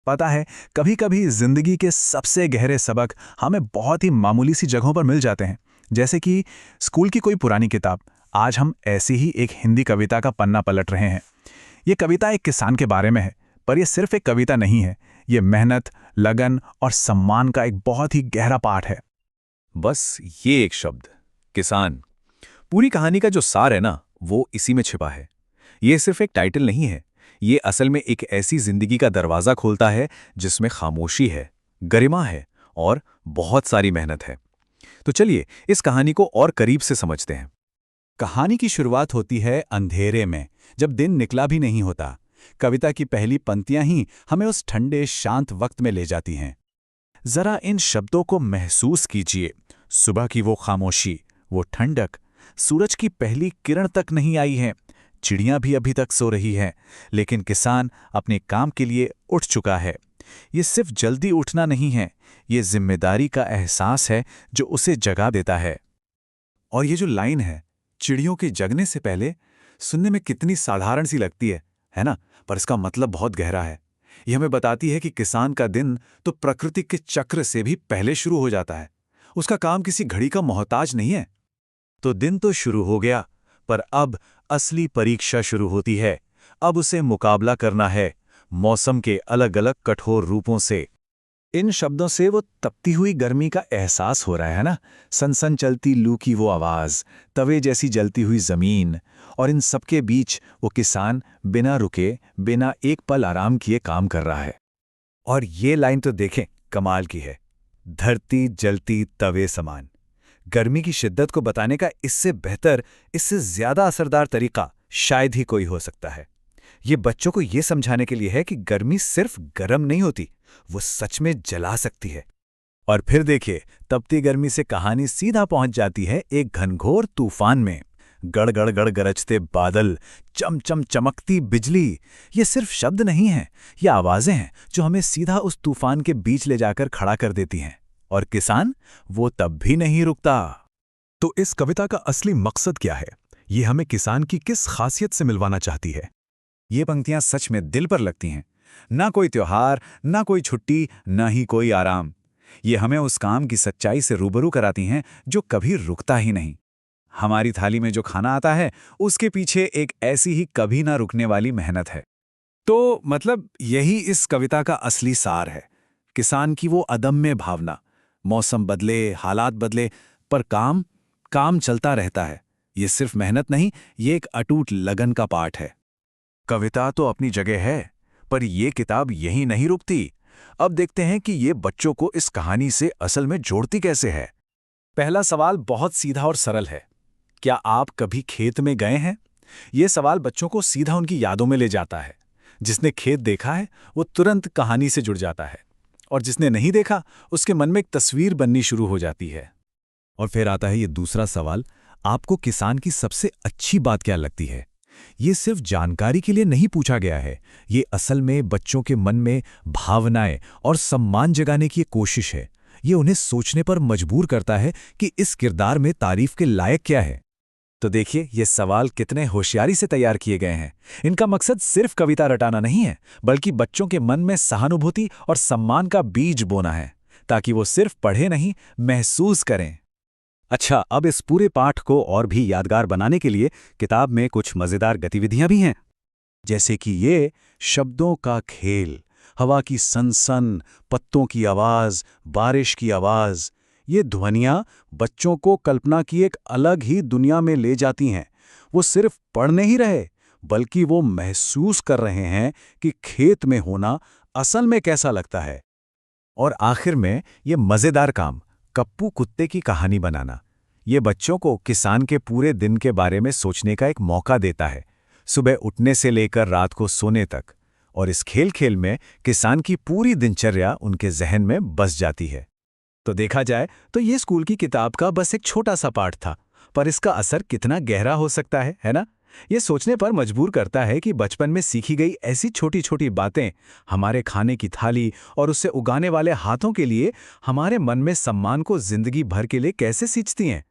पता है, कभी कभी जिंदगी के सबसे गहरे सबक हमें बहुत ही मामूली सी जगहों पर मिल जाते हैं। जैसे कि स्कूल की कोई पुरानी किताब। आज हम ऐसी ही एक हिंदी कविता का पन्ना पलट रहे हैं। ये कविता एक किसान के बारे में है, पर यह सिर्फ एक कविता नहीं है। ये मेहनत, लगन और सम्मान का एक बहुत ही गहरा पाठ है। बस ये एक शब्द, किसान, पूरी कहानी का जो सार है ना, वो इसी में छिपा है। ये सिर्फ एक टाइटल नहीं है, ये असल में एक ऐसी जिंदगी का दरवाजा खोलता है जिसमें खामोशी है, गरिमा है और बहुत सारी मेहनत है। तो चलिए इस कहानी को और करीब से समझते हैं। कहानी की शुरुआत होती है अंधेरे में, जब दिन निकला भी नहीं होता। कविता की पहली पंक्तियां ही हमें उस ठंडे शांत वक्त में ले जाती हैं। जरा इन शब्दों को महसूस कीजिए। सुबह की वो खामोशी, वो ठंडक, सूरज की पहली किरण तक नहीं आई है, चिड़ियां भी अभी तक सो रही हैं, लेकिन किसान अपने काम के लिए उठ चुका है। ये सिर्फ जल्दी उठना नहीं है, ये जिम्मेदारी का एहसास है जो उसे जगा देता है। और ये जो लाइन है, चिड़ियों के जगने से पहले, सुनने में कितनी साधारण सी लगती है ना? पर इसका मतलब बहुत गहरा है। ये हमें बताती है कि किसान का दिन तो प्रकृति के चक्र से भी पहले शुरू हो जाता है। उसका काम किसी घड़ी का मोहताज नहीं है। तो दिन तो शुरू हो गया, पर अब असली परीक्षा शुरू होती है। अब उसे मुकाबला करना है मौसम के अलग अलग कठोर रूपों से। इन शब्दों से वो तपती हुई गर्मी का एहसास हो रहा है ना? सनसन चलती लू की वो आवाज, तवे जैसी जलती हुई जमीन, और इन सबके बीच वो किसान बिना रुके, बिना एक पल आराम किए काम कर रहा है। और ये लाइन तो देखें, कमाल की है। धरती जलती तवे समान। गर्मी की शिद्दत को बताने का इससे बेहतर, इससे ज्यादा असरदार तरीका शायद ही कोई हो सकता है। ये बच्चों को ये समझाने के लिए है कि गर्मी सिर्फ गर्म नहीं होती, वो सच में जला सकती है। और फिर देखिए, तपती गर्मी से कहानी सीधा पहुंच जाती है एक घनघोर तूफान में। गड़गड़ गड़ गरजते बादल, चमचम चमकती बिजली, ये सिर्फ शब्द नहीं हैं, ये आवाजें हैं जो हमें सीधा उस तूफान के बीच ले जाकर खड़ा कर देती हैं। और किसान, वो तब भी नहीं रुकता। तो इस कविता का असली मकसद क्या है? ये हमें किसान की किस खासियत से मिलवाना चाहती है? ये पंक्तियां सच में दिल पर लगती हैं। ना कोई त्योहार, ना कोई छुट्टी, ना ही कोई आराम। ये हमें उस काम की सच्चाई से रूबरू कराती हैं जो कभी रुकता ही नहीं। हमारी थाली में जो खाना आता है, उसके पीछे एक ऐसी ही कभी ना रुकने वाली मेहनत है। तो मतलब यही इस कविता का असली सार है। किसान की वो अदम्य भावना। मौसम बदले, हालात बदले, पर काम चलता रहता है। ये सिर्फ मेहनत नहीं, ये एक अटूट लगन का पाठ है। कविता तो अपनी जगह है, पर यह किताब यहीं नहीं रुकती। अब देखते हैं कि ये बच्चों को इस कहानी से असल में जोड़ती कैसे है। पहला सवाल बहुत सीधा और सरल है। क्या आप कभी खेत में गए हैं? यह सवाल बच्चों को सीधा उनकी यादों में ले जाता है। जिसने खेत देखा है, वो तुरंत कहानी से जुड़ जाता है, और जिसने नहीं देखा, उसके मन में एक तस्वीर बननी शुरू हो जाती है। और फिर आता है ये दूसरा सवाल, आपको किसान की सबसे अच्छी बात क्या लगती है? ये सिर्फ जानकारी के लिए नहीं पूछा गया है, ये असल में बच्चों के मन में भावनाएं और सम्मान जगाने की कोशिश है। ये उन्हें सोचने पर मजबूर करता है कि इस किरदार में तारीफ के लायक क्या है। तो देखिए, ये सवाल कितने होशियारी से तैयार किए गए हैं। इनका मकसद सिर्फ कविता रटाना नहीं है, बल्कि बच्चों के मन में सहानुभूति और सम्मान का बीज बोना है, ताकि वो सिर्फ पढ़े नहीं, महसूस करें। अच्छा, अब इस पूरे पाठ को और भी यादगार बनाने के लिए किताब में कुछ मजेदार गतिविधियां भी हैं। जैसे कि ये शब्दों का खेल, हवा की सनसन, पत्तों की आवाज, बारिश की आवाज, ये ध्वनियां बच्चों को कल्पना की एक अलग ही दुनिया में ले जाती हैं। वो सिर्फ पढ़ नहीं रहे, बल्कि वो महसूस कर रहे हैं कि खेत में होना असल में कैसा लगता है। और आखिर में ये मजेदार काम, कप्पू कुत्ते की कहानी बनाना, ये बच्चों को किसान के पूरे दिन के बारे में सोचने का एक मौका देता है, सुबह उठने से लेकर रात को सोने तक। और इस खेल में किसान की पूरी दिनचर्या उनके जहन में बस जाती है। तो देखा जाए तो ये स्कूल की किताब का बस एक छोटा सा पाठ था, पर इसका असर कितना गहरा हो सकता है ना? ये सोचने पर मजबूर करता है कि बचपन में सीखी गई ऐसी छोटी छोटी बातें हमारे खाने की थाली और उससे उगाने वाले हाथों के लिए हमारे मन में सम्मान को जिंदगी भर के लिए कैसे सींचती हैं।